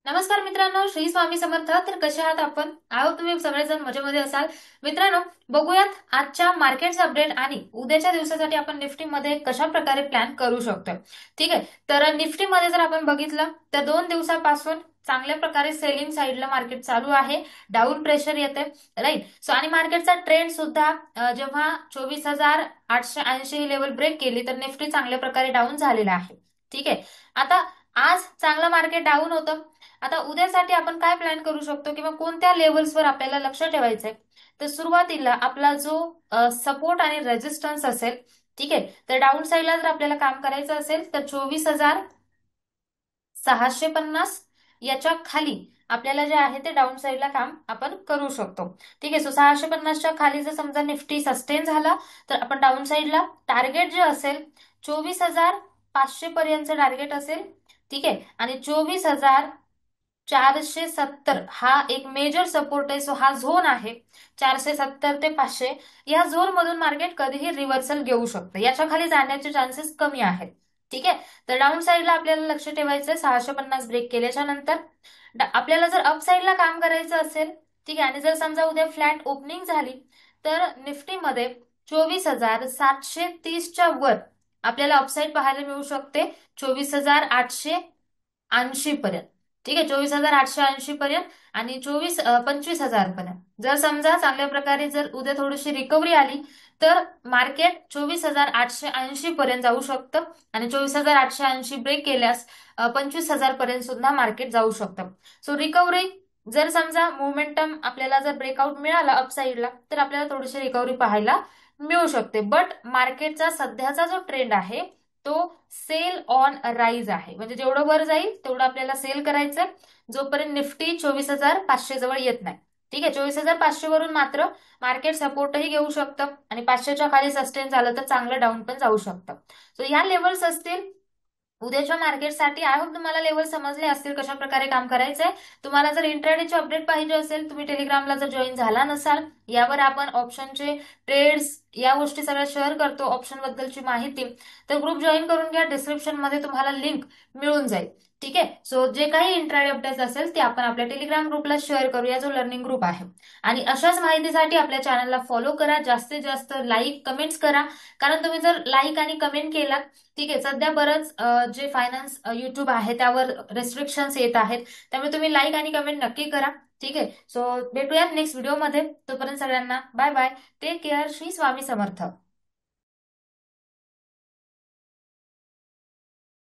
नमस्कार मित्रांनो, श्री स्वामी समर्थ. तर कसे आहात आपण? आहोत तुम्ही सगळेजण मजेमध्ये असाल. मित्रांनो, बघूयात आजच्या मार्केटचा अपडेट आणि उद्याच्या दिवसासाठी आपण निफ्टीमध्ये कशा प्रकारे प्लॅन करू शकतो. ठीक आहे. तर निफ्टीमध्ये जर आपण बघितलं तर 2 दिवसापासून चांगल्या प्रकारे सेलिंग साईडला मार्केट चालू आहे. डाऊन प्रेशर येते, राईट. सो आणि मार्केटचा ट्रेंड सुद्धा जेव्हा 24,880 ही लेवल ब्रेक केली तर निफ्टी चांगल्या प्रकारे डाऊन झालेला आहे. ठीक आहे. आता आज चांगलं मार्केट डाऊन होतं. आता उद्यासाठी आपण काय प्लॅन करू शकतो किंवा कोणत्या लेवल्सवर आपल्याला लक्ष ठेवायचंय. तर सुरुवातीला आपला जो सपोर्ट आणि रेजिस्टन्स असेल, ठीक आहे. तर डाऊन साईडला जर आपल्याला काम करायचं असेल तर 24,650 याच्या खाली आपल्याला जे आहे ते डाऊन साईडला काम आपण करू शकतो. ठीक आहे. सो 650च्या खाली जर समजा निफ्टी सस्टेन झाला तर आपण डाऊन साईडला टार्गेट जे असेल 24,500 पर्यंतचं टार्गेट असेल. ठीक आहे. आणि 24,470 हा एक मेजर सपोर्ट आहे. सो हा झोन आहे 470 ते 500. या झोन मधून मार्केट कधीही रिव्हर्सल घेऊ शकतं. याच्या खाली जाण्याचे चान्सेस कमी आहेत. ठीक आहे. तर डाऊन साईडला आपल्याला लक्ष ठेवायचं 650 ब्रेक केल्याच्या नंतर. आपल्याला जर अप साईडला काम करायचं असेल, ठीक आहे, आणि जर समजा उद्या फ्लॅट ओपनिंग झाली तर निफ्टीमध्ये 24,730च्या वर आपल्याला अपसाईड पाहायला मिळू शकते 24,880 पर्यंत. ठीक आहे. 24,880 पर्यंत आणि 25,000 पर्यंत. जर समजा चांगल्या प्रकारे जर उद्या थोडीशी रिकव्हरी आली तर मार्केट 24,880 पर्यंत जाऊ शकतं आणि 24,880 ब्रेक केल्यास 25,000 पर्यंत सुद्धा मार्केट जाऊ शकतं. सो रिकव्हरी जर समजा मोमेंटम आपल्याला जर ब्रेकआउट मिळाला अपसाईडला तर आपल्याला थोडीशी रिकव्हरी पाहायला मिळू शकते. बट मार्केटचा सध्याचा जो ट्रेंड आहे तो सेल ऑन राईज आहे. म्हणजे जेवढं वर जाईल तेवढं आपल्याला सेल करायचंय जोपर्यंत निफ्टी 24,500 जवळ येत नाही. ठीक आहे. 24,500 वरून मात्र मार्केट सपोर्टही घेऊ शकतं आणि 500च्या खाली सस्टेन झालं तर चांगलं डाऊन पण जाऊ शकतं. सो ह्या लेवल्स असतील उद्याच्या मार्केटसाठी. आय होप तुम्हाला लेवल समजले असतील कशा प्रकारे काम करायचंय. तुम्हाला जर इंट्राडेचे अपडेट पाहिजे असेल, तुम्ही टेलिग्रामला जर जॉईन झाला नसाल, यावर आपण ऑप्शनचे ट्रेड्स या गोष्टी सगळ्या शेअर करतो, ऑप्शन बद्दलची माहिती. तर ग्रुप जॉईन करून घ्या. डिस्क्रिप्शन मध्ये तुम्हाला लिंक मिळून जाईल. ठीक आहे. सो जे काही इंट्राडे अपडेट्स असेल ते आपण आपल्या टेलिग्राम ग्रुपला शेअर करूया, जो लर्निंग ग्रुप आहे. आणि अशाच माहितीसाठी आपल्या चॅनलला फॉलो करा. जास्तीत जास्त लाईक कमेंट्स करा. कारण तुम्ही जर लाईक आणि कमेंट केलात, ठीक आहे, सध्या बरंच जे फायनान्स युट्यूब आहे त्यावर रेस्ट्रिक्शन्स येत आहेत, त्यामुळे तुम्ही लाईक आणि कमेंट नक्की करा. ठीक आहे. सो भेटूयात नेक्स्ट व्हिडिओमध्ये. तोपर्यंत सगळ्यांना bye bye. Take care. Shri Swami समर्थ.